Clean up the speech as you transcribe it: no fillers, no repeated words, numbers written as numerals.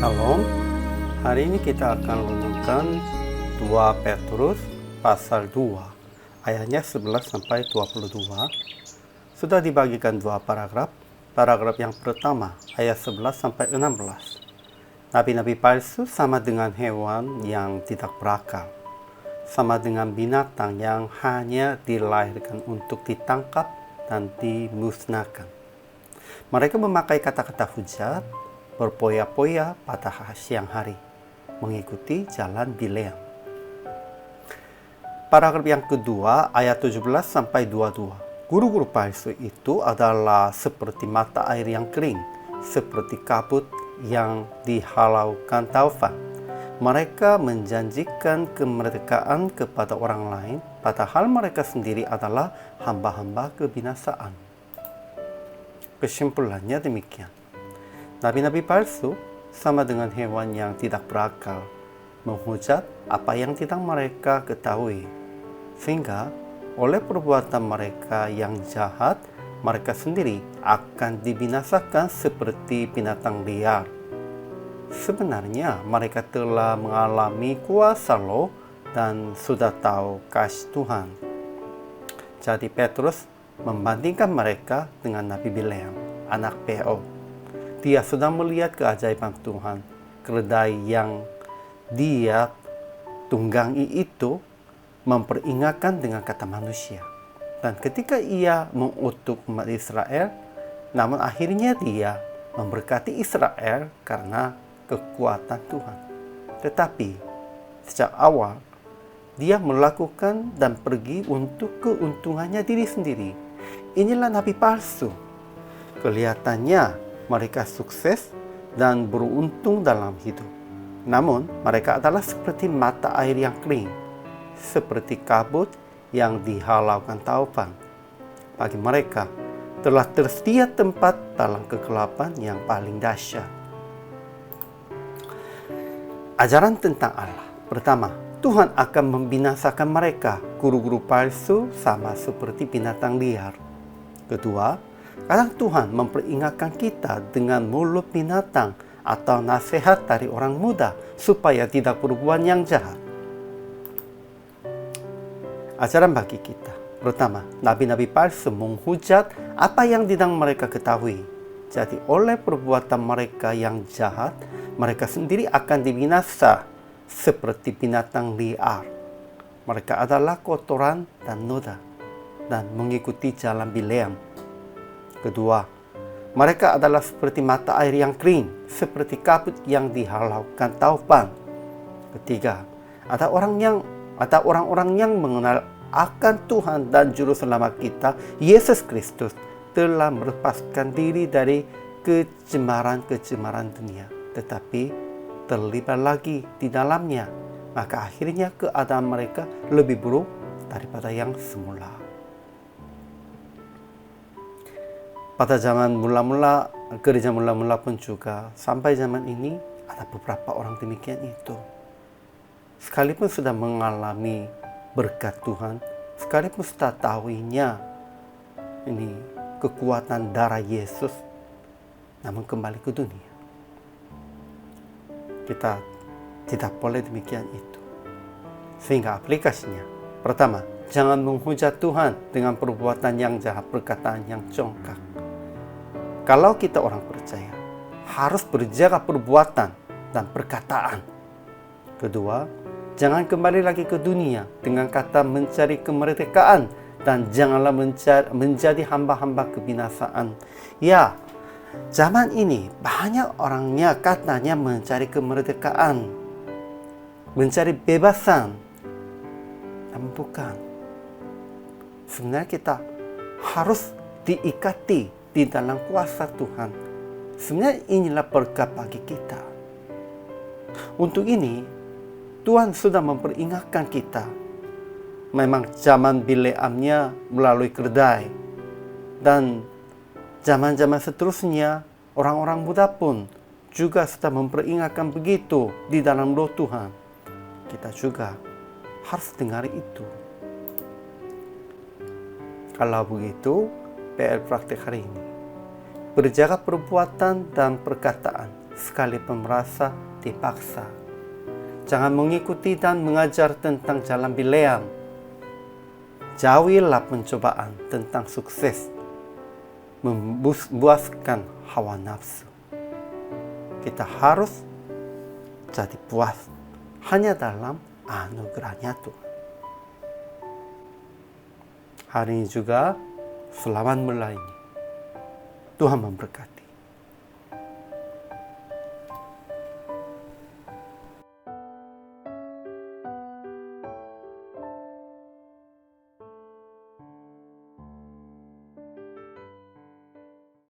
Shalom. Hari ini kita akan renungkan 2 Petrus pasal 2 ayatnya 11 sampai 22. Sudah dibagikan 2 paragraf. Paragraf yang pertama ayat 11 sampai 16. Nabi-nabi palsu sama dengan hewan yang tidak berakal, sama dengan binatang yang hanya dilahirkan untuk ditangkap dan dimusnahkan. Mereka memakai kata-kata hujat, berpoya-poya pada siang hari, mengikuti jalan Bileam. Paragraf yang kedua, ayat 17 sampai 22. Guru-guru palsu itu adalah seperti mata air yang kering, seperti kabut yang dihalaukan taufan. Mereka menjanjikan kemerdekaan kepada orang lain, padahal mereka sendiri adalah hamba-hamba kebinasaan. Kesimpulannya demikian. Nabi-nabi palsu sama dengan hewan yang tidak berakal, menghujat apa yang tidak mereka ketahui, sehingga oleh perbuatan mereka yang jahat, mereka sendiri akan dibinasakan seperti binatang liar. Sebenarnya mereka telah mengalami kuasa Roh dan sudah tahu kasih Tuhan. Jadi Petrus membandingkan mereka dengan Nabi Bileam, anak Beor. Dia sedang melihat keajaiban Tuhan. Keledai yang dia tunggangi itu memperingatkan dengan kata manusia. Dan ketika ia mengutuk umat Israel, namun akhirnya dia memberkati Israel karena kekuatan Tuhan. Tetapi sejak awal dia melakukan dan pergi untuk keuntungannya diri sendiri. Inilah nabi palsu. Kelihatannya mereka sukses dan beruntung dalam hidup. Namun, mereka adalah seperti mata air yang kering, seperti kabut yang dihalaukan taufan. Bagi mereka, telah tersedia tempat dalam kegelapan yang paling dahsyat. Ajaran tentang Allah. Pertama, Tuhan akan membinasakan mereka. Guru-guru palsu sama seperti binatang liar. Kedua, kadang Tuhan memperingatkan kita dengan mulut binatang atau nasihat dari orang muda supaya tidak berbuat yang jahat. Ajaran bagi kita. Pertama, nabi-nabi palsu menghujat apa yang tidak mereka ketahui. Jadi oleh perbuatan mereka yang jahat, mereka sendiri akan dibinasa seperti binatang liar. Mereka adalah kotoran dan noda dan mengikuti jalan Bileam. Kedua, mereka adalah seperti mata air yang kering, seperti kabut yang dihalaukan taufan. Ketiga, ada orang-orang yang mengenal akan Tuhan dan Juru Selamat kita, Yesus Kristus, telah melepaskan diri dari kecemaran-kecemaran dunia, tetapi terlibat lagi di dalamnya. Maka akhirnya keadaan mereka lebih buruk daripada yang semula. Pada zaman mula-mula, gereja mula-mula pun juga, sampai zaman ini ada beberapa orang demikian itu. Sekalipun sudah mengalami berkat Tuhan, sekalipun sudah tahunya ini kekuatan darah Yesus, namun kembali ke dunia. Kita tidak boleh demikian itu. Sehingga aplikasinya, pertama, jangan menghujat Tuhan dengan perbuatan yang jahat, perkataan yang congkak. Kalau kita orang percaya, harus berjaga perbuatan dan perkataan. Kedua, jangan kembali lagi ke dunia dengan kata mencari kemerdekaan dan janganlah menjadi hamba-hamba kebinasaan. Ya, zaman ini banyak orangnya katanya mencari kemerdekaan, mencari bebasan. Namun bukan. Sebenarnya kita harus diikati di dalam kuasa Tuhan. Sebenarnya inilah berkat bagi kita. Untuk ini, Tuhan sudah memperingatkan kita. Memang zaman Bileamnya melalui keledai. Dan zaman-zaman seterusnya, orang-orang muda pun juga sudah memperingatkan begitu di dalam roh Tuhan. Kita juga harus dengar itu. Kalau begitu, PR praktik hari ini. Berjaga perbuatan dan perkataan sekalipun merasa dipaksa. Jangan mengikuti dan mengajar tentang jalan bileang. Jauhilah pencobaan tentang sukses, membuaskan hawa nafsu. Kita harus jadi puas hanya dalam anugerahnya Tuhan. Hari ini juga selamat mulai. Tuhan memberkati.